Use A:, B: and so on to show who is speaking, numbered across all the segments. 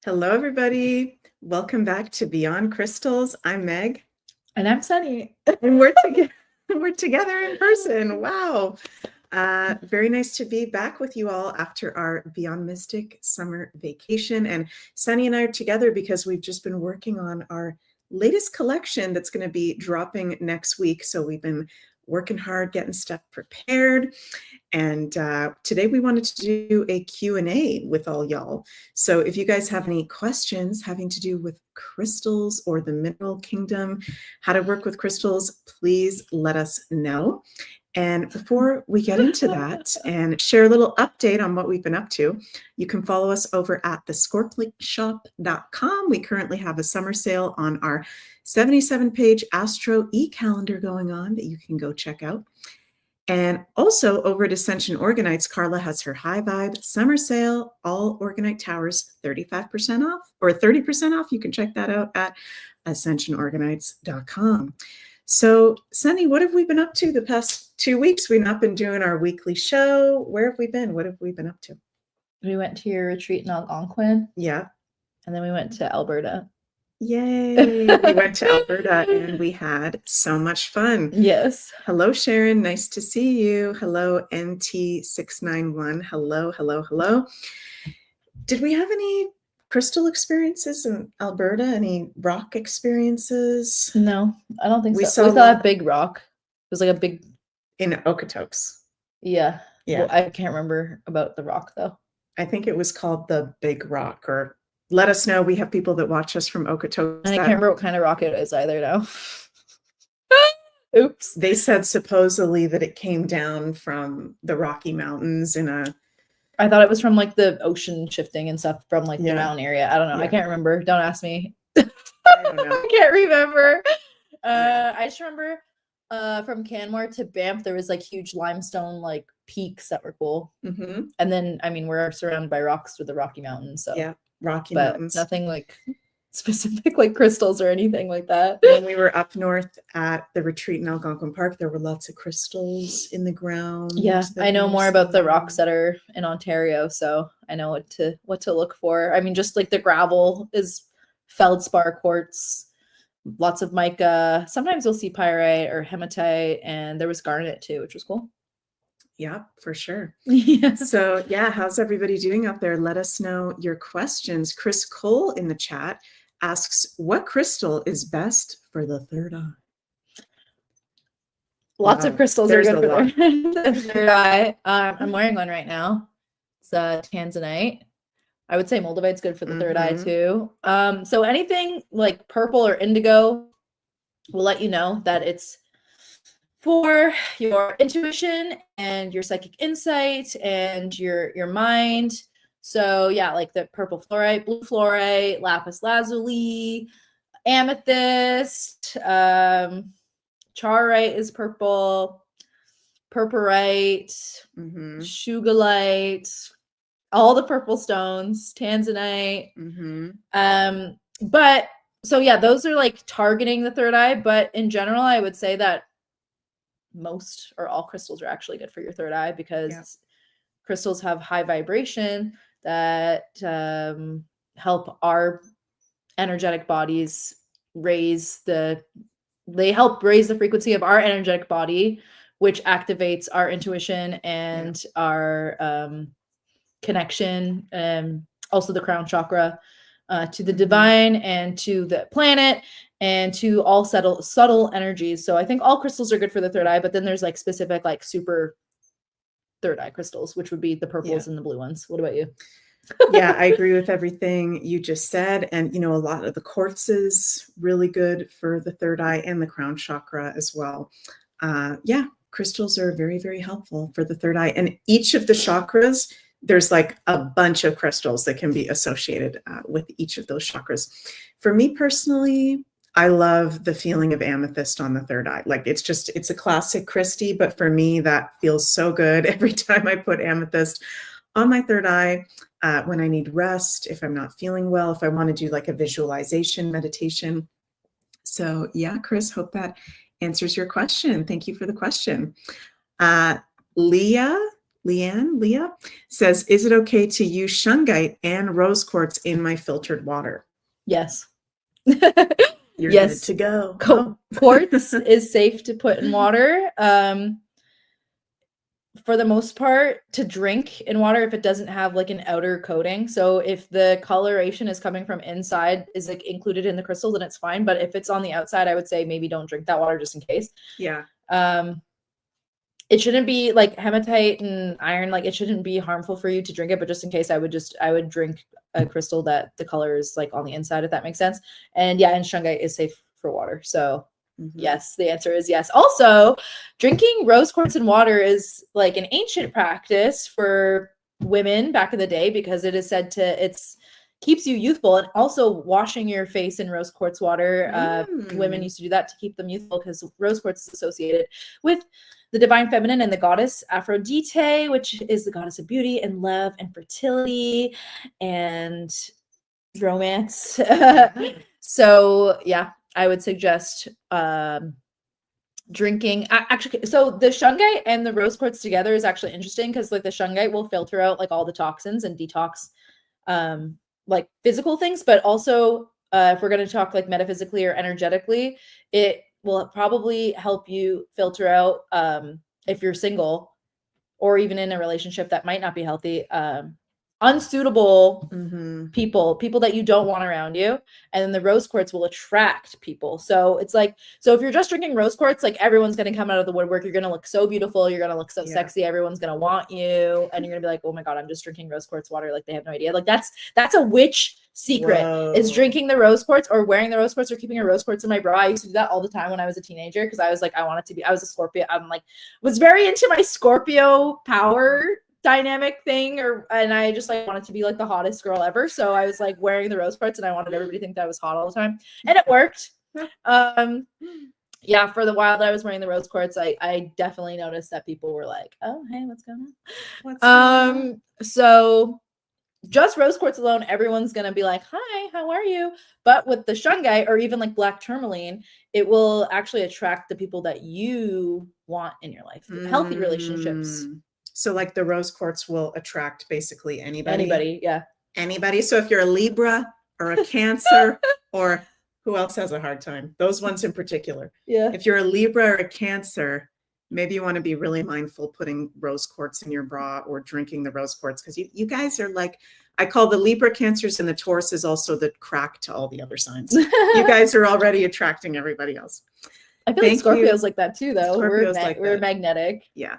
A: Hello, everybody. Welcome back to Beyond Crystals. I'm Meg.
B: And I'm Sunny.
A: And we're together in person. Wow. Very nice to be back with you all after our Beyond Mystic summer vacation. And Sunny and I are together because we've just been working on our latest collection that's going to be dropping next week. So we've been working hard, getting stuff prepared. And today we wanted to do a Q&A with all y'all. So if you guys have any questions having to do with crystals or the mineral kingdom, how to work with crystals, please let us know. And before we get into that and share a little update on what we've been up to, you can follow us over at thescorplinshop.com. We currently have a summer sale on our 77-page Astro e-calendar going on that you can go check out. And also over at Ascension Organites, Carla has her High Vibe summer sale, all Organite towers, 35% off or 30% off. You can check that out at ascensionorganites.com. So, Sunny, what have we been up to the past 2 weeks? We've not been doing our weekly show. Where have we been? What have we been up to?
B: We went to your retreat in Algonquin.
A: Yeah.
B: And then we went to Alberta.
A: Yay. We went to Alberta and we had so much fun.
B: Yes.
A: Hello, Sharon. Nice to see you. Hello, NT691. Hello, hello, hello. Did we have any crystal experiences in Alberta? Any rock experiences?
B: No, I don't think so. We saw a big rock. It was like a big...
A: In Okotoks.
B: Yeah.
A: Yeah.
B: Well, I can't remember about the rock, though.
A: I think it was called the Big Rock, or let us know. We have people that watch us from Okotoks.
B: And I can't remember what kind of rock it is either now. Oops.
A: They said supposedly that it came down from the Rocky Mountains in a...
B: I thought it was from like the ocean shifting and stuff from like the mountain area. I don't know. Yeah. I can't remember. Don't ask me.
A: I don't know.
B: I can't remember. I just remember from Canmore to Banff, there was like huge limestone like peaks that were cool.
A: Mm-hmm.
B: And then, I mean, we're surrounded by rocks through the Rocky Mountains. So
A: yeah, Rocky Mountains.
B: Nothing like specific like crystals or anything like that.
A: When we were up north at the retreat in Algonquin Park, there were lots of crystals in the ground.
B: Yeah, I know more about the rocks that are in Ontario, so I know what to look for. I mean, just like the gravel is feldspar quartz, lots of mica. Sometimes you'll see pyrite or hematite, and there was garnet too, which was cool.
A: Yeah, for sure.
B: Yeah.
A: So yeah, how's everybody doing out there? Let us know your questions. Chris Cole in the chat asks, what crystal is best for the third eye?
B: Lots of crystals are good for the third eye. I'm wearing one right now. It's tanzanite. I would say moldavite's good for the third eye too. So anything like purple or indigo will let you know that it's for your intuition and your psychic insight and your mind. So yeah, like the purple fluorite, blue fluorite, lapis lazuli, amethyst, charoite is purple, purpurite, shungite, all the purple stones, tanzanite. But so yeah, those are like targeting the third eye. But in general, I would say that most or all crystals are actually good for your third eye because crystals have high vibration that help our energetic bodies help raise the frequency of our energetic body, which activates our intuition and our connection, and also the crown chakra to the divine and to the planet and to all subtle energies. So I think all crystals are good for the third eye, but then there's like specific like super third eye crystals, which would be the purples and the blue ones. What about you?
A: Yeah, I agree with everything you just said. And, you know, a lot of the quartzes really good for the third eye and the crown chakra as well. Yeah, crystals are very, very helpful for the third eye. And each of the chakras, there's like a bunch of crystals that can be associated with each of those chakras. For me personally, I love the feeling of amethyst on the third eye. Like it's a classic Christy, but for me, that feels so good every time I put amethyst on my third eye when I need rest, if I'm not feeling well, if I want to do like a visualization meditation. So yeah, Chris, hope that answers your question. Thank you for the question. Leah Leah says, is it okay to use shungite and rose quartz in my filtered water?
B: Yes.
A: You're
B: Yes.
A: good to go.
B: Quartz is safe to put in water. For the most part, to drink in water if it doesn't have like an outer coating. So if the coloration is coming from inside, is like included in the crystal, then it's fine. But if it's on the outside, I would say maybe don't drink that water just in case.
A: Yeah.
B: It shouldn't be like hematite and iron, like it shouldn't be harmful for you to drink it, but just in case, I would drink a crystal that the color is like on the inside, if that makes sense. And yeah, and shungite is safe for water. So yes, the answer is yes. Also, drinking rose quartz in water is like an ancient practice for women back in the day, because it is said to keeps you youthful. And also washing your face in rose quartz water. Women used to do that to keep them youthful, because rose quartz is associated with the divine feminine and the goddess Aphrodite, which is the goddess of beauty and love and fertility and romance. So yeah, I would suggest drinking. Actually, so the shungite and the rose quartz together is actually interesting, because like the shungite will filter out like all the toxins and detox like physical things, but also if we're going to talk like metaphysically or energetically, it will probably help you filter out if you're single or even in a relationship that might not be healthy, unsuitable people that you don't want around you. And then the rose quartz will attract people. So it's like, so if you're just drinking rose quartz, like everyone's going to come out of the woodwork. You're going to look so beautiful. You're going to look so sexy. Everyone's going to want you. And you're going to be like, oh my God, I'm just drinking rose quartz water. Like they have no idea. Like that's a witch secret. Is drinking the rose quartz or wearing the rose quartz or keeping a rose quartz in my bra. I used to do that all the time when I was a teenager, because I was like, I was a Scorpio. I'm like, was very into my Scorpio power dynamic thing, and I just like wanted to be like the hottest girl ever. So I was like wearing the rose quartz and I wanted everybody to think that I was hot all the time. And it worked. Yeah, for the while that I was wearing the rose quartz, I definitely noticed that people were like, oh, hey, what's going on? So just rose quartz alone, everyone's going to be like, hi, how are you? But with the shungite or even like black tourmaline, it will actually attract the people that you want in your life. Healthy relationships.
A: So like the rose quartz will attract basically anybody.
B: Anybody.
A: So if you're a Libra or a Cancer or who else has a hard time? Those ones in particular.
B: Yeah.
A: If you're a Libra or a Cancer, maybe you want to be really mindful putting rose quartz in your bra or drinking the rose quartz, because you guys are like, I call the Libra, Cancers, and the Taurus is also the crack to all the other signs. You guys are already attracting everybody else.
B: I feel like Scorpio's like that too, though. We're magnetic.
A: Yeah.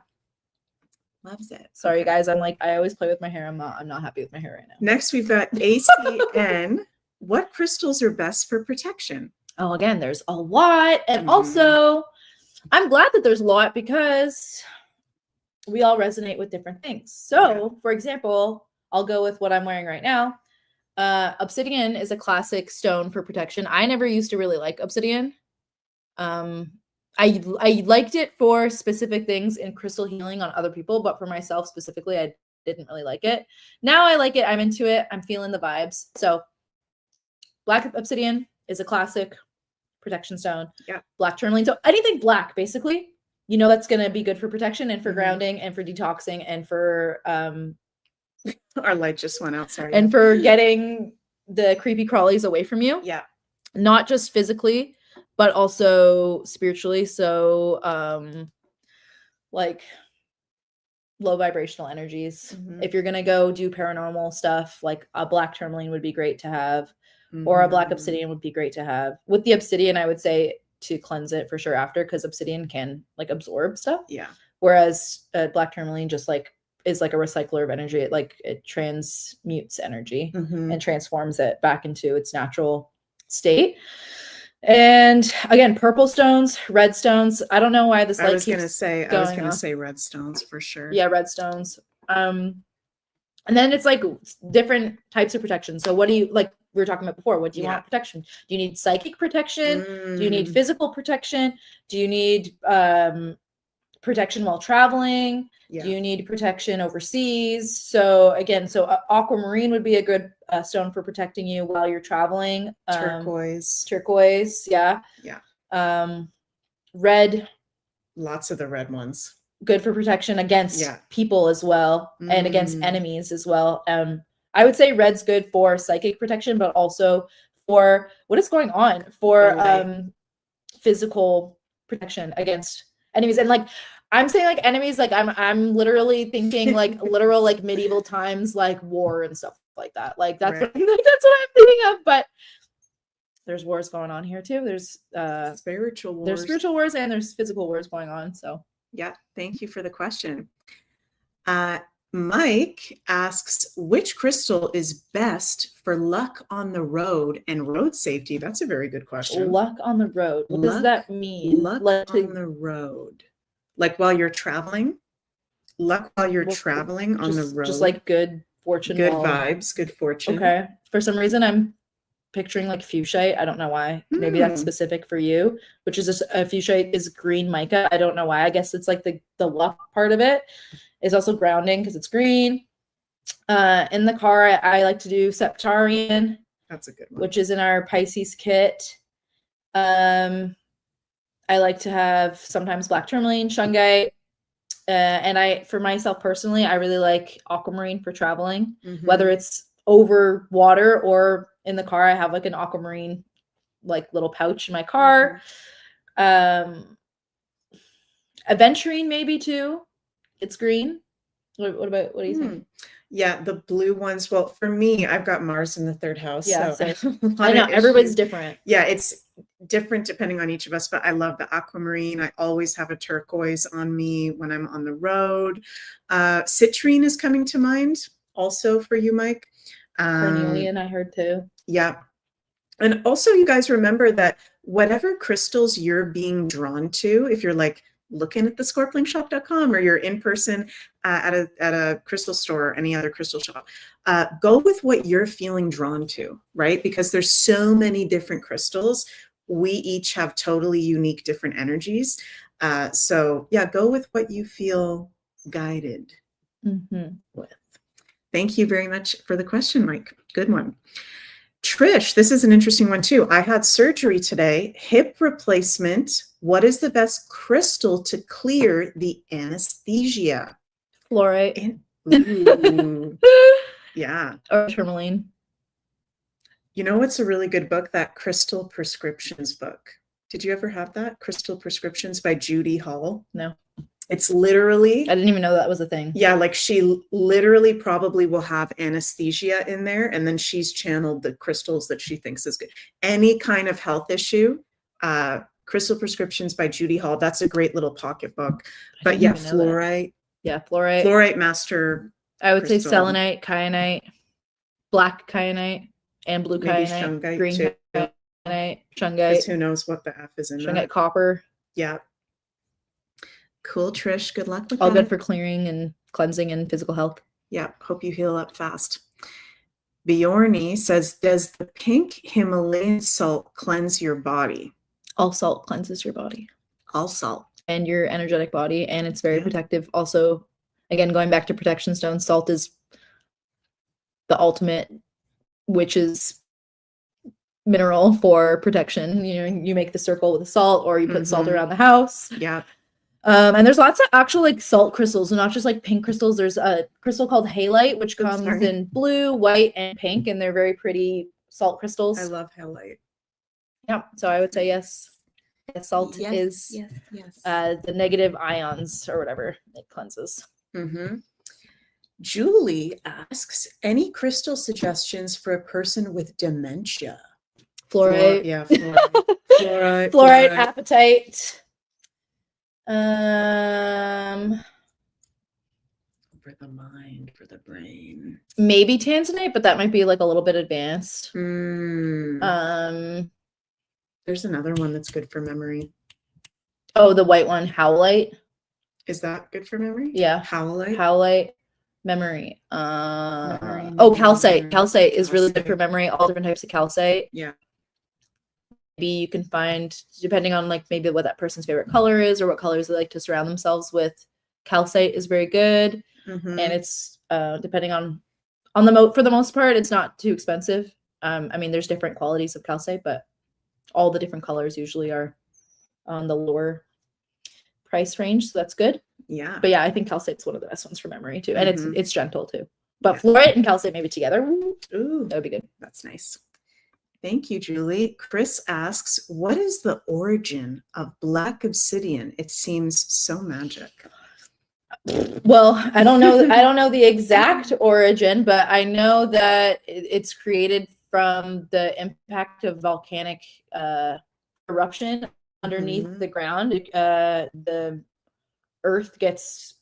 A: Loves it.
B: Sorry, guys. I'm like, I always play with my hair. I'm not happy with my hair right now.
A: Next, we've got ACN. What crystals are best for protection?
B: Oh, again, there's a lot. And also, I'm glad that there's a lot, because we all resonate with different things. So, for example, I'll go with what I'm wearing right now. Obsidian is a classic stone for protection. I never used to really like obsidian. I liked it for specific things in crystal healing on other people, but for myself specifically, I didn't really like it. Now I like it. I'm into it. I'm feeling the vibes. So black obsidian is a classic protection stone.
A: Yeah. Black
B: tourmaline. So anything black, basically, that's going to be good for protection and for grounding and for detoxing and for
A: our light just went out. Sorry.
B: And for getting the creepy crawlies away from you.
A: Yeah.
B: Not just physically, but also spiritually. So like low vibrational energies. If you're going to go do paranormal stuff, like a black tourmaline would be great to have, or a black obsidian would be great to have. With the obsidian, I would say to cleanse it for sure after, because obsidian can like absorb stuff.
A: Yeah.
B: Whereas black tourmaline just like is like a recycler of energy. It transmutes energy and transforms it back into its natural state. And again, purple stones, red stones. I don't know why this light keeps going
A: I was gonna say red stones for sure.
B: Yeah, red stones. And then it's like different types of protection. So what do you like? We were talking about before. What do you want protection? Do you need psychic protection? Do you need physical protection? Do you need protection while traveling?
A: Yeah.
B: Do you need protection overseas? So again, aquamarine would be a good stone for protecting you while you're traveling. Turquoise, yeah.
A: Yeah.
B: Red.
A: Lots of the red ones.
B: good for protection against
A: Yeah.
B: people as well, and against
A: Mm.
B: enemies as well. I would say red's good for psychic protection, but also for what is going on for
A: Totally.
B: physical protection against enemies. And like I'm saying like enemies, like I'm literally thinking like literal like medieval times, like war and stuff like that. Like that's
A: Right.
B: what that's what I'm thinking of. But there's wars going on here too. There's
A: Spiritual wars.
B: there's spiritual wars and there's physical wars going on. So
A: yeah, thank you for the question. Mike asks, which crystal is best for luck on the road and road safety? That's a very good question.
B: luck on the road. What does that mean?
A: Luck
B: Like
A: on the road. Like while you're traveling? Luck while you're traveling on the road.
B: Just like good fortune.
A: Good vibes, good fortune.
B: Okay. For some reason, I'm picturing like fuchsite. I don't know why. Maybe that's specific for you, which is a fuchsite is green mica. I don't know why. I guess it's like the luck part of it is also grounding because it's green. In the car, I like to do septarian.
A: That's a good one.
B: Which is in our Pisces kit. I like to have sometimes black tourmaline, shungite. And for myself personally, I really like aquamarine for traveling, whether it's over water or in the car. I have like an aquamarine, like little pouch in my car. Aventurine maybe too. It's green. What do you think?
A: Yeah, the blue ones. Well, for me, I've got Mars in the third house.
B: Yeah,
A: so
B: I know everybody's different.
A: Yeah, it's different depending on each of us, but I love the aquamarine. I always have a turquoise on me when I'm on the road. Citrine is coming to mind also for you, Mike.
B: Carnelian, I heard too.
A: Yeah. And also you guys remember that whatever crystals you're being drawn to, if you're like looking at the scorpionshop.com or you're in person at a crystal store or any other crystal shop, go with what you're feeling drawn to, right? Because there's so many different crystals. We each have totally unique different energies. So yeah, go with what you feel guided with. Thank you very much for the question, Mike. Good one. Trish, this is an interesting one too. I had surgery today, hip replacement. What is the best crystal to clear the anesthesia?
B: Fluorite.
A: Yeah.
B: Or tourmaline.
A: You know what's a really good book? That Crystal Prescriptions book. Did you ever have that? Crystal Prescriptions by Judy Hall?
B: No.
A: It's literally...
B: I didn't even know that was a thing.
A: Yeah, like she literally probably will have anesthesia in there, and then she's channeled the crystals that she thinks is good. Any kind of health issue, Crystal Prescriptions by Judy Hall. That's a great little pocketbook. But yeah, fluorite.
B: Yeah, fluorite.
A: Fluorite master.
B: I would say selenite, kyanite, black kyanite, and blue kyanite,
A: shungite
B: green
A: too.
B: kyanite, shungite.
A: Who knows what the F is in
B: shungite,
A: that.
B: copper.
A: Yeah. Cool, Trish. Good luck with
B: all
A: that.
B: All good for clearing and cleansing and physical health.
A: Yeah. Hope you heal up fast. Bjorny says, does the pink Himalayan salt cleanse your body?
B: All salt cleanses your body.
A: All salt.
B: And your energetic body. And it's very protective. Also, again, going back to protection stones, salt is the ultimate witch's mineral for protection. You know, you make the circle with the salt, or you put salt around the house.
A: Yeah.
B: And there's lots of actual like salt crystals, and not just like pink crystals. There's a crystal called halite, which comes in blue, white, and pink, and they're very pretty salt crystals.
A: I love halite.
B: Yeah, so I would say yes. Salt is the negative ions or whatever it cleanses.
A: Julie asks, any crystal suggestions for a person with dementia?
B: Fluorite.
A: Fluorite.
B: Fluorite, apatite.
A: For the mind, for the brain.
B: Maybe tanzanite, but that might be like a little bit advanced.
A: There's another one that's good for memory.
B: Oh, the white one, howlite.
A: Is that good for memory?
B: Yeah.
A: Howlite.
B: Howlite, memory. Oh, calcite. Calcite is really good for memory. All different types of calcite.
A: Yeah.
B: Maybe you can find, depending on like maybe what that person's favorite color is or what colors they like to surround themselves with. Calcite is very good, and it's depending on for the most part, it's not too expensive. I mean, there's different qualities of calcite, but all the different colors usually are on the lower price range, so that's good.
A: Yeah.
B: But yeah, I think calcite's one of the best ones for memory too. And it's gentle too. But
A: Yeah.
B: fluorite and calcite maybe together.
A: Ooh,
B: that would be good.
A: That's nice. Thank you, Julie. Chris asks, what is the origin of black obsidian? It seems so magic.
B: Well, I don't know the exact origin, but I know that it's created from the impact of volcanic eruption underneath the ground. The earth gets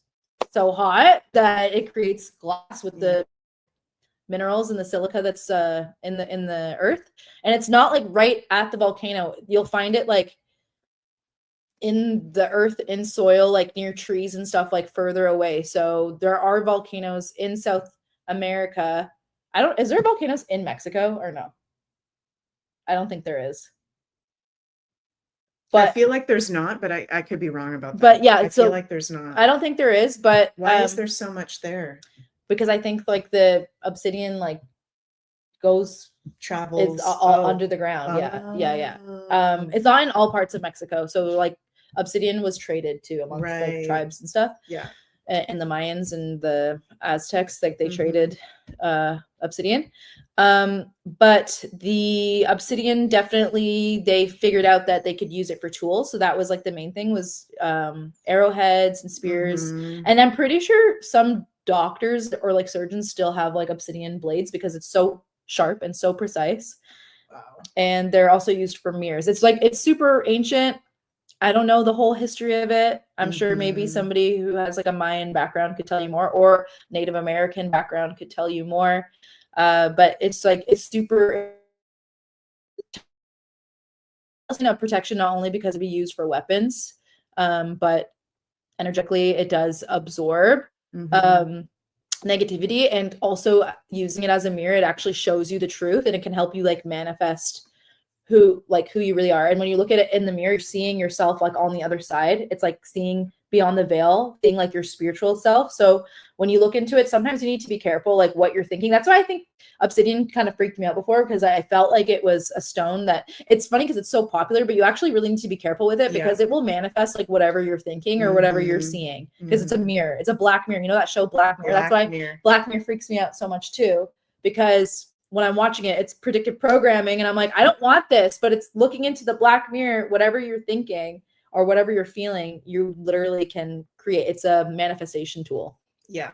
B: so hot that it creates glass with the minerals and the silica that's in the earth, and it's not like right at the volcano. You'll find it like in the earth, in soil, like near trees and stuff, like further away. So there are volcanoes in South America. Is there volcanoes in Mexico or no? I don't think there is.
A: But I feel like there's not, but I could be wrong about that.
B: But yeah,
A: I feel like there's not.
B: I don't think there is, but
A: why is there so much there?
B: Because I think like the obsidian like travels all under the ground. Yeah. It's not in all parts of Mexico. So like obsidian was traded too amongst like tribes and stuff.
A: Yeah.
B: And the Mayans and the Aztecs, like they traded obsidian. But the obsidian definitely, they figured out that they could use it for tools. So that was like the main thing was arrowheads and spears. And I'm pretty sure some doctors or like surgeons still have like obsidian blades because it's so sharp and so precise. Wow. And they're also used for mirrors. It's super ancient. I don't know the whole history of it. I'm sure maybe somebody who has like a Mayan background could tell you more, or Native American background could tell you more. But it's super protection, not only because it be used for weapons, but energetically it does absorb negativity, and also using it as a mirror, it actually shows you the truth, and it can help you like manifest who you really are. And when you look at it in the mirror, you're seeing yourself like on the other side. It's like seeing beyond the veil, seeing like your spiritual self. So when you look into it, sometimes you need to be careful like what you're thinking. That's why I think obsidian kind of freaked me out before, because I felt like it was a stone that, it's funny because it's so popular, but you actually really need to be careful with it because it will manifest like whatever you're thinking or whatever you're seeing, because it's a mirror. It's a black mirror. You know that show Black Mirror? That's why Black Mirror freaks me out so much too, because when I'm watching it, it's predictive programming and I'm like, I don't want this, but it's looking into the black mirror. Whatever you're thinking or whatever you're feeling, you literally can create. It's a manifestation tool.
A: Yeah,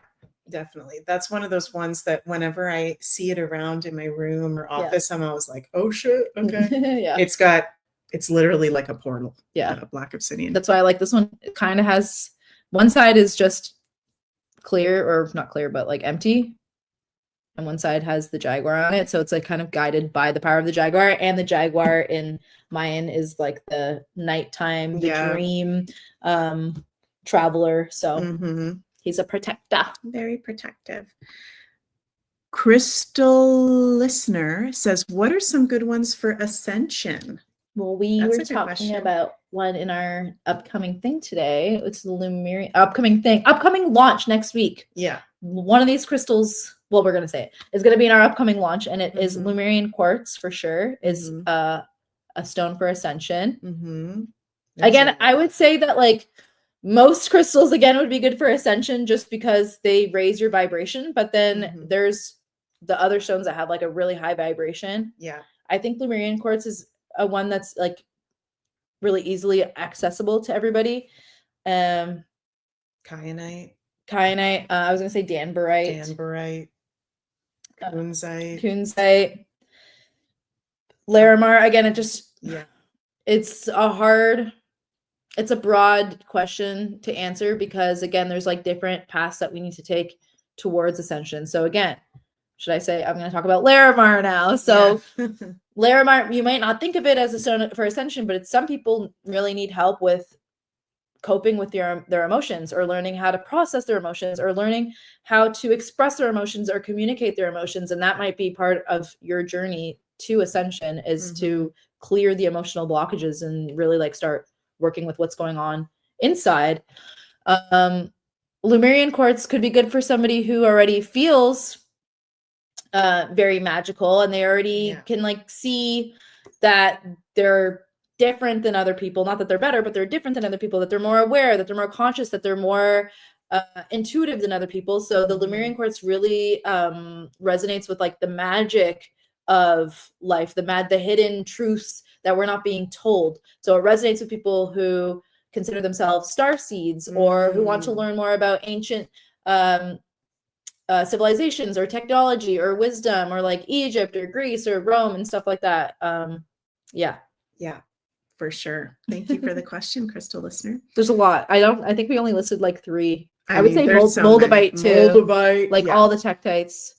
A: definitely. That's one of those ones that whenever I see it around in my room or office, I'm always like, oh shit. Okay.
B: Yeah.
A: It's literally like a portal.
B: Yeah.
A: Black obsidian.
B: That's why I like this one. It kind of has, one side is just clear, or not clear, but like empty. And one side has the jaguar on it. So it's like kind of guided by the power of the jaguar. And the jaguar in Mayan is like the nighttime, the dream traveler. So he's a protector.
A: Very protective. Crystal Listener says, what are some good ones for ascension?
B: Well, we were talking about one in our upcoming thing today. It's the Lemurian upcoming launch next week.
A: Yeah.
B: One of these crystals, well, we're going to say it, is going to be in our upcoming launch, and it is Lemurian quartz for sure, is a stone for ascension. Again, I would say that like most crystals, again, would be good for ascension just because they raise your vibration, but then there's the other stones that have like a really high vibration. Yeah. I think Lemurian quartz is a one that's like really easily accessible to everybody. Kyanite. I was gonna say danburite. Kunzite. Larimar. Again, it's a broad question to answer because again, there's like different paths that we need to take towards ascension. So again, should I say I'm going to talk about Larimar now? So Larimar, you might not think of it as a stone for ascension, but some people really need help with coping with their emotions, or learning how to process their emotions, or learning how to express their emotions or communicate their emotions. And that might be part of your journey to ascension, is to clear the emotional blockages and really like start working with what's going on inside. Lemurian quartz could be good for somebody who already feels very magical, and they already can like see that they're different than other people. Not that they're better, but they're different than other people, that they're more aware, that they're more conscious, that they're more intuitive than other people. So the Lemurian quartz really resonates with like the magic of life, the hidden truths that we're not being told. So it resonates with people who consider themselves star seeds, or who want to learn more about ancient civilizations or technology or wisdom, or like Egypt or Greece or Rome and stuff like that. Yeah,
A: for sure. Thank you for the question, crystal listener.
B: there's a lot. I think we only listed like 3. I would
A: mean,
B: say
A: there's so
B: moldavite
A: many.
B: too.
A: Moldavite,
B: like all the tektites.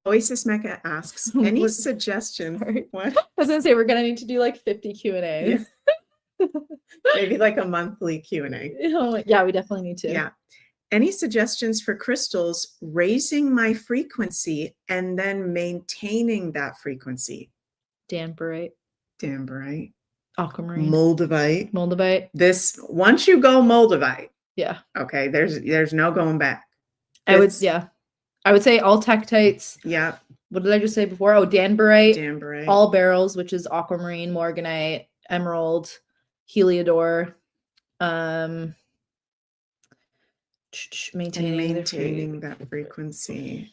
A: Oasis Mecca asks, any suggestion? What?
B: I was gonna say we're gonna need to do like 50 Q&As.
A: Maybe like a monthly Q&A.
B: Yeah, we definitely need to.
A: Yeah. Any suggestions for crystals raising my frequency and then maintaining that frequency?
B: Danburite, aquamarine, moldavite.
A: This, once you go moldavite,
B: yeah.
A: Okay, there's no going back.
B: I would say all tektites.
A: Yeah.
B: What did I just say before? Oh,
A: Danburite.
B: All beryls, which is aquamarine, morganite, emerald, heliodor. Maintaining
A: that frequency.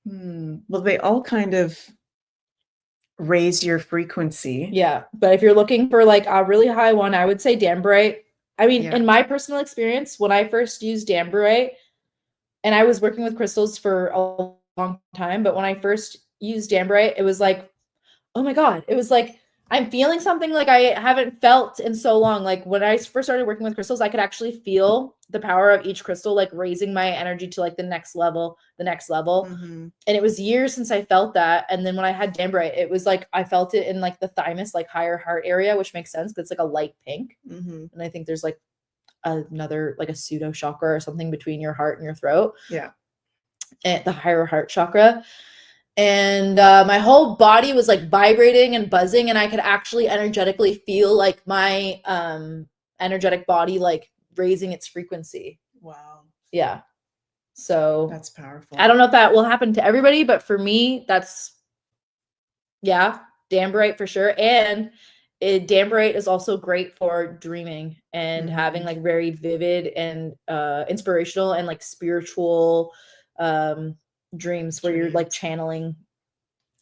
A: Well, they all kind of raise your frequency.
B: Yeah, but if you're looking for like a really high one, I would say danburite. I mean, in my personal experience, when I first used danburite, and I was working with crystals for a long time, but when I first used danburite, it was like, oh my God, it was like, I'm feeling something like I haven't felt in so long. Like when I first started working with crystals, I could actually feel the power of each crystal, like raising my energy to like the next level. And it was years since I felt that. And then when I had danburite, it was like, I felt it in like the thymus, like higher heart area, which makes sense because it's like a light pink. And I think there's like another, like a pseudo chakra or something between your heart and your throat.
A: Yeah.
B: And the higher heart chakra. And my whole body was like vibrating and buzzing, and I could actually energetically feel like my energetic body like raising its frequency.
A: Wow.
B: Yeah. So
A: that's powerful.
B: I don't know if that will happen to everybody, but for me, that's danburite for sure. And danburite is also great for dreaming and having like very vivid and inspirational and like spiritual dreams where you're like channeling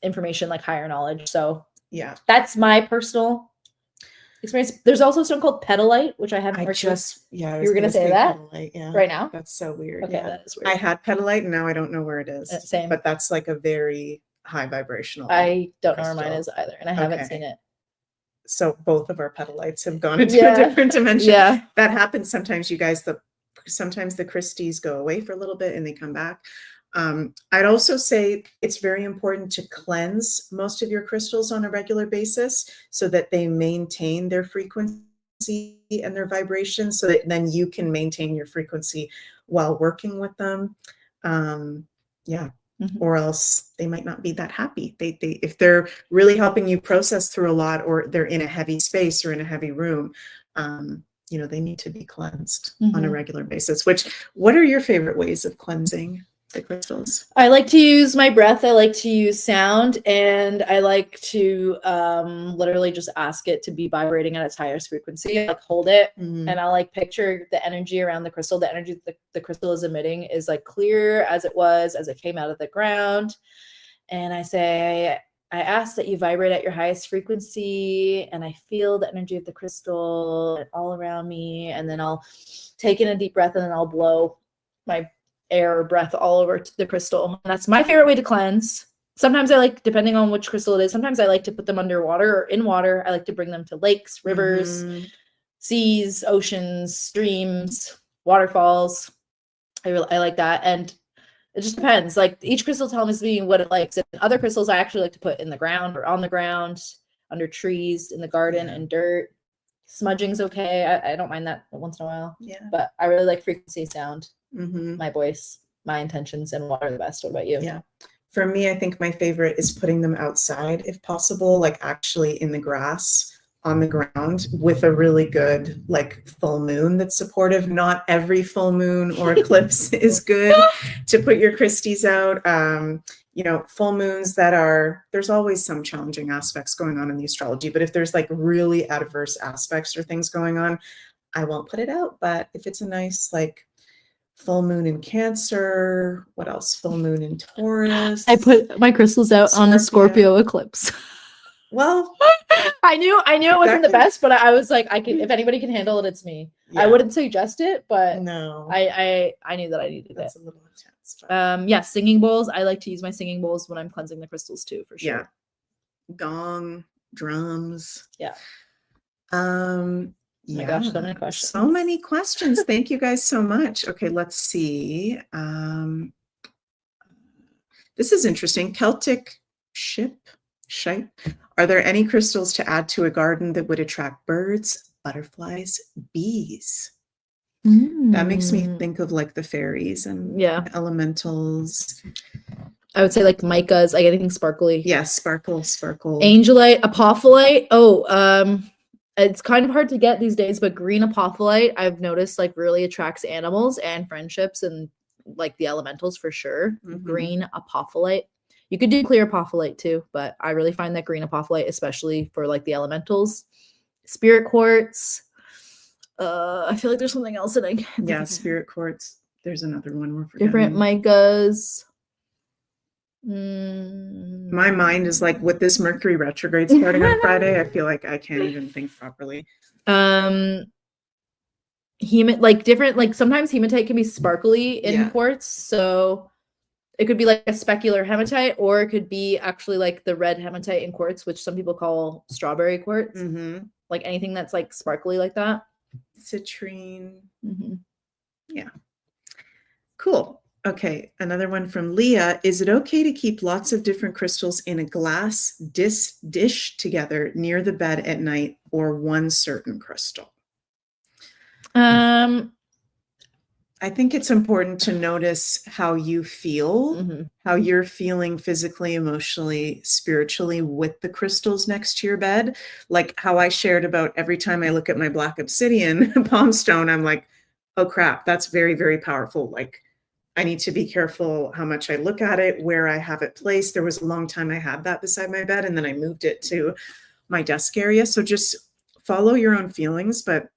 B: information, like higher knowledge. So yeah, that's my personal experience. There's also something called petalite, which I haven't worked with. You were gonna say that petalite, right now? That's so weird. Okay, that is weird.
A: I had petalite and now I don't know where it is.
B: Same.
A: But that's like a very high vibrational.
B: I don't know where mine is either, and I haven't seen it.
A: So both of our petalites have gone into a different dimension. Yeah, that happens sometimes, you guys. Sometimes the crystals go away for a little bit and they come back. I'd also say it's very important to cleanse most of your crystals on a regular basis so that they maintain their frequency and their vibration, so that then you can maintain your frequency while working with them. Or else they might not be that happy. They if they're really helping you process through a lot, or they're in a heavy space or in a heavy room, they need to be cleansed on a regular basis. What are your favorite ways of cleansing the crystals?
B: I like to use my breath. I like to use sound, and I like to literally just ask it to be vibrating at its highest frequency. I like hold it, and I like picture the energy around the crystal. The energy that the crystal is emitting is like clear as it came out of the ground. And I ask that you vibrate at your highest frequency, and I feel the energy of the crystal all around me. And then I'll take in a deep breath, and then I'll blow my air or breath all over the crystal. And that's my favorite way to cleanse. Sometimes I like, depending on which crystal it is, sometimes I like to put them underwater or in water. I like to bring them to lakes, rivers, seas, oceans, streams, waterfalls. I like that. And it just depends. Like each crystal tells me what it likes. And other crystals I actually like to put in the ground or on the ground, under trees, in the garden, and dirt. Smudging's okay. I don't mind that once in a while. Yeah. But I really like frequency, sound, my voice, my intentions, and what are the best. What about you?
A: Yeah. For me, I think my favorite is putting them outside if possible, like actually in the grass, on the ground, with a really good like full moon that's supportive. Not every full moon or eclipse is good to put your crystals out. full moons there's always some challenging aspects going on in the astrology, but if there's like really adverse aspects or things going on, I won't put it out. But if it's a nice like full moon in Cancer, what else? Full moon in Taurus.
B: I put my crystals out on the Scorpio eclipse.
A: Well,
B: I knew it wasn't the best, but I was like, if anybody can handle it, it's me. Yeah. I wouldn't suggest it, but
A: no,
B: I knew that I needed
A: That's
B: it.
A: a little intense. But...
B: yeah, singing bowls. I like to use my singing bowls when I'm cleansing the crystals too, for sure.
A: Yeah. Gong, drums.
B: Yeah.
A: Oh
B: my gosh, so many questions.
A: So many questions. Thank you guys so much. Okay, let's see. This is interesting. Celtic ship. Are there any crystals to add to a garden that would attract birds, butterflies, bees? That makes me think of like the fairies and elementals.
B: I would say like micas, like anything sparkly.
A: Yeah, sparkle.
B: Angelite, apophyllite. It's kind of hard to get these days, but green apophyllite I've noticed like really attracts animals and friendships and like the elementals for sure. Mm-hmm. Green apophyllite. You could do clear apophyllite too, but I really find that green apophyllite, especially for like the elementals. Spirit quartz. I feel like there's something else that I can.
A: Yeah, spirit quartz. There's another one we're forgetting.
B: Different micas.
A: My mind is like with this Mercury retrograde starting on Friday. I feel like I can't even think properly.
B: Different, like sometimes hematite can be sparkly in quartz, so it could be like a specular hematite, or it could be actually like the red hematite in quartz, which some people call strawberry quartz. Mm-hmm. Like anything that's like sparkly like that.
A: Citrine.
B: Mm-hmm.
A: Yeah. Cool. Okay. Another one from Leah. Is it okay to keep lots of different crystals in a glass dish together near the bed at night, or one certain crystal? I think it's important to notice how you feel, mm-hmm. how you're feeling physically, emotionally, spiritually with the crystals next to your bed. Like how I shared about every time I look at my black obsidian palm stone, I'm like, oh crap, that's very, very powerful. Like I need to be careful how much I look at it, where I have it placed. There was a long time I had that beside my bed, and then I moved it to my desk area. So just follow your own feelings, but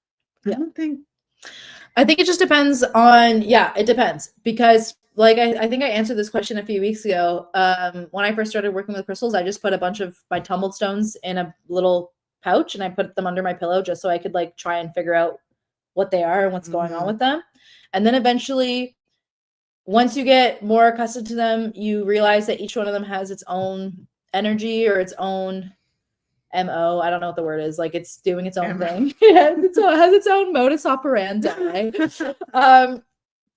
B: I think it just depends on, it depends, because like, I think I answered this question a few weeks ago. When I first started working with crystals, I just put a bunch of my tumbled stones in a little pouch and I put them under my pillow just so I could like try and figure out what they are and what's mm-hmm. going on with them. And then eventually, once you get more accustomed to them, you realize that each one of them has its own energy or its own MO. I don't know what the word is. Like it's doing its own thing. It has its own modus operandi.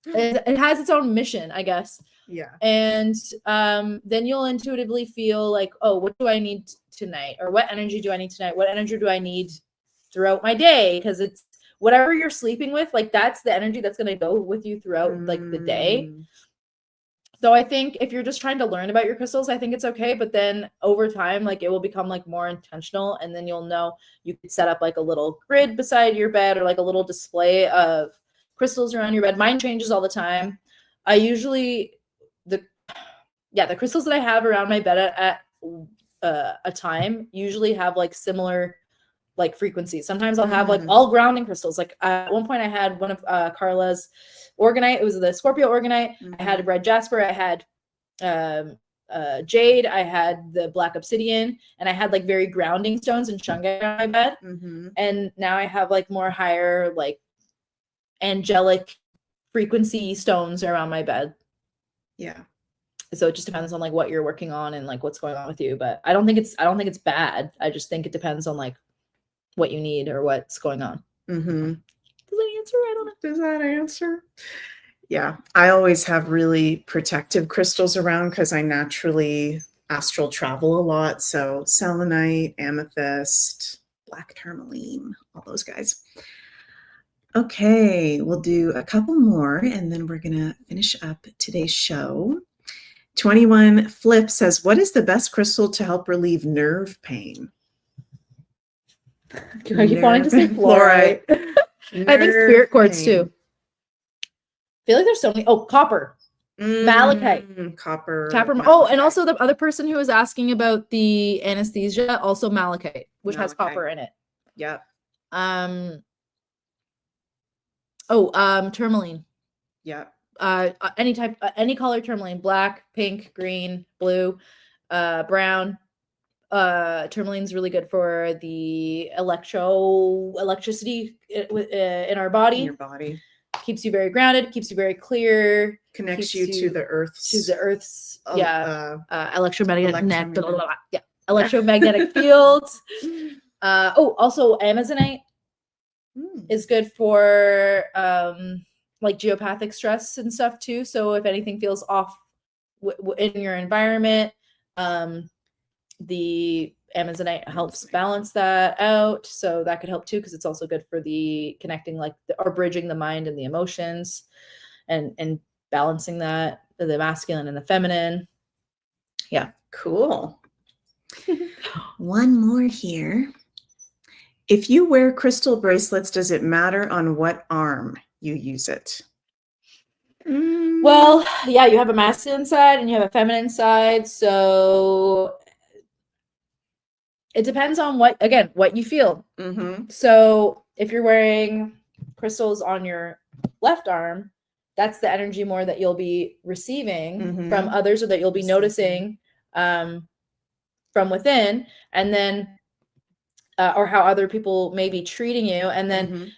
B: It has its own mission, I guess.
A: Yeah.
B: And then you'll intuitively feel like, oh, what do I need tonight? Or what energy do I need tonight? What energy do I need throughout my day? Because it's whatever you're sleeping with, like that's the energy that's going to go with you throughout like the day. So I think if you're just trying to learn about your crystals, I think it's okay. But then over time, like it will become like more intentional, and then you'll know you could set up like a little grid beside your bed or like a little display of crystals around your bed. Mine changes all the time. I usually the crystals that I have around my bed at a time usually have like similar like frequencies. Sometimes I'll have like all grounding crystals. Like at one point I had one of Carla's organite. It was the Scorpio organite. Mm-hmm. I had red jasper. I had jade. I had the black obsidian, and I had like very grounding stones and shungite on my bed. Mm-hmm. And now I have like more higher like angelic frequency stones around my bed.
A: Yeah.
B: So it just depends on like what you're working on and like what's going on with you. But I don't think it's bad. I just think it depends on like what you need or what's going on.
A: Mm-hmm.
B: Does that answer? I don't know.
A: Does that answer? Yeah. I always have really protective crystals around because I naturally astral travel a lot. So selenite, amethyst, black tourmaline, all those guys. Okay. We'll do a couple more and then we're going to finish up today's show. 21 Flip says, what is the best crystal to help relieve nerve pain?
B: I keep wanting to say fluorite. I think spirit quartz too. I feel like there's so many. Oh, copper. Malachite.
A: Copper.
B: Oh, and also the other person who was asking about the anesthesia, also malachite, which has copper in it.
A: Yep.
B: Tourmaline.
A: Yep.
B: Any color tourmaline, black, pink, green, blue, brown. Tourmaline's really good for the electricity in our body.
A: In your body.
B: Keeps you very grounded, keeps you very clear,
A: connects you to the earth's
B: electromagnetic fields. Also Amazonite is good for like geopathic stress and stuff too. So if anything feels off in your environment, the Amazonite helps balance that out. So that could help too, because it's also good for the connecting or bridging the mind and the emotions and balancing that, the masculine and the feminine. Yeah.
A: Cool. One more here. If you wear crystal bracelets, does it matter on what arm you use it?
B: Well, yeah, you have a masculine side and you have a feminine side. So it depends on what you feel. So if you're wearing crystals on your left arm, that's the energy more that you'll be receiving from others, or that you'll be noticing from within, and then or how other people may be treating you. And then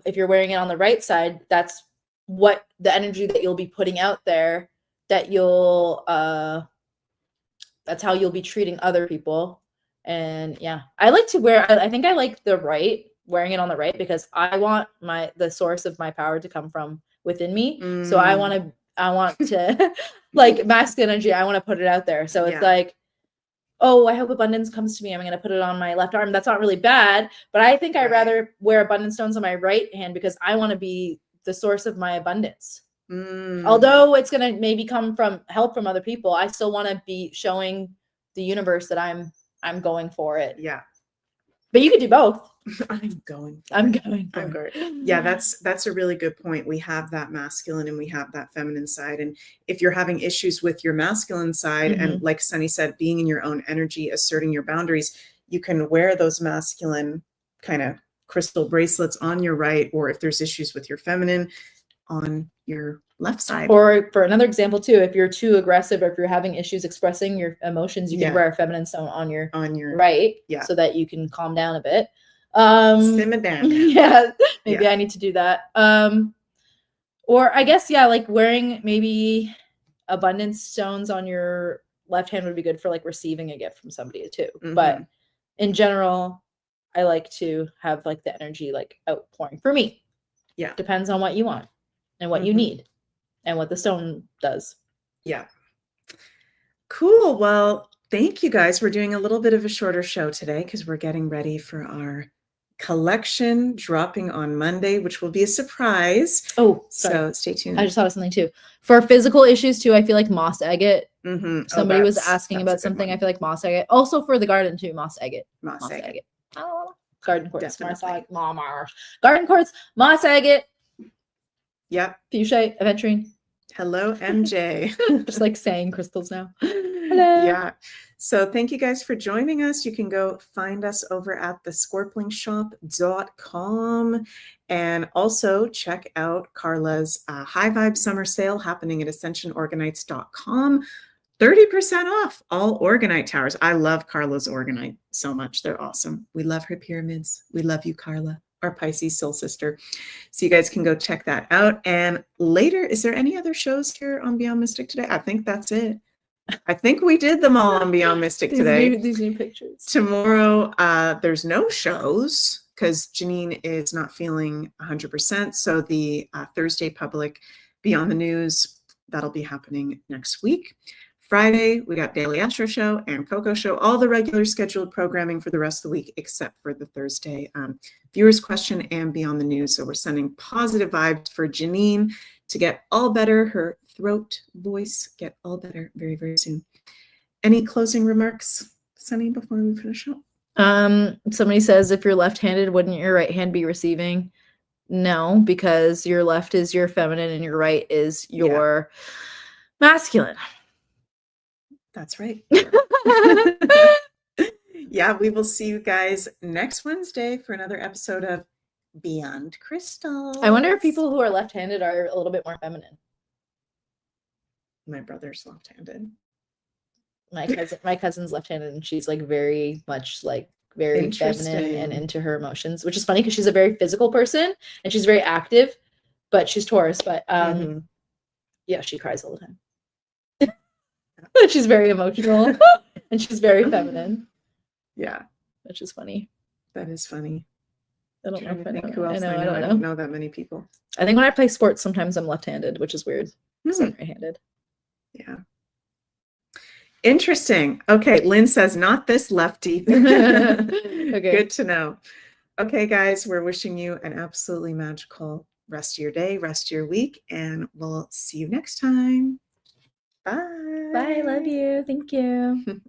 B: if you're wearing it on the right side, that's what the energy that you'll be putting out there, that you'll that's how you'll be treating other people. And yeah, I like to wear, I think I like wearing it on the right, because I want the source of my power to come from within me. So I want to like masculine energy, I want to put it out there. So it's like, oh, I hope abundance comes to me, I'm going to put it on my left arm. That's not really bad, but I think I'd rather wear abundance stones on my right hand, because I want to be the source of my abundance. Although it's going to maybe come from help from other people, I still want to be showing the universe that I'm going for it.
A: Yeah.
B: But you could do both.
A: I'm going. Yeah, that's a really good point. We have that masculine and we have that feminine side. And if you're having issues with your masculine side, and like Sunny said, being in your own energy, asserting your boundaries, you can wear those masculine kind of crystal bracelets on your right, or if there's issues with your feminine, on your left side.
B: Or for another example too, if you're too aggressive, or if you're having issues expressing your emotions, you can wear a feminine stone on your right, so that you can calm down a bit.
A: Simmer down.
B: Yeah, maybe I need to do that. Or I guess like wearing maybe abundance stones on your left hand would be good for like receiving a gift from somebody too. But in general, I like to have like the energy like outpouring for me. Yeah, depends on what you want and what you need and what the stone does.
A: Yeah. Cool. Well, thank you guys. We're doing a little bit of a shorter show today because we're getting ready for our collection dropping on Monday, which will be a surprise.
B: Oh,
A: so stay tuned.
B: I just thought of something too. For physical issues too, I feel like moss agate. Somebody was asking about something. I feel like moss agate. Also for the garden too, moss agate. Moss agate. Oh, garden quartz. Garden quartz, moss agate.
A: Yep.
B: Fuchsia, aventurine.
A: Hello, MJ.
B: Just like saying crystals now.
A: Hello. Yeah. So thank you guys for joining us. You can go find us over at thescorplingshop.com, and also check out Carla's High Vibe Summer Sale happening at ascensionorganites.com. 30% off all Organite towers. I love Carla's Organite so much. They're awesome. We love her pyramids. We love you, Carla, our Pisces soul sister. So you guys can go check that out. And later, is there any other shows here on Beyond Mystic today? I think that's it. I think we did them all on Beyond Mystic today.
B: These new pictures.
A: Tomorrow, there's no shows because Janine is not feeling 100%. So the Thursday public Beyond the News, that'll be happening next week. Friday, we got Daily Astro Show and Coco Show, all the regular scheduled programming for the rest of the week, except for the Thursday Viewers Question and Beyond the News. So we're sending positive vibes for Janine to get all better, her throat, voice, get all better very, very soon. Any closing remarks, Sunny, before we finish up?
B: Somebody says, if you're left-handed, wouldn't your right hand be receiving? No, because your left is your feminine and your right is your Masculine.
A: That's right. Yeah, we will see you guys next Wednesday for another episode of Beyond Crystal.
B: I wonder if people who are left-handed are a little bit more feminine.
A: My brother's left-handed.
B: My cousin's left-handed, and she's like very much like very feminine and into her emotions, which is funny because she's a very physical person and she's very active, but she's Taurus. But yeah, she cries all the time. She's very emotional and she's very feminine.
A: Yeah,
B: which is funny.
A: That is funny.
B: I don't know
A: who else I know. I don't know that many people.
B: I think when I play sports, sometimes I'm left-handed, which is weird. Because I'm right-handed.
A: Yeah. Interesting. Okay, Lynn says, not this lefty.
B: Okay.
A: Good to know. Okay, guys, we're wishing you an absolutely magical rest of your day, rest of your week, and we'll see you next time. Bye.
B: Bye. Love you. Thank you.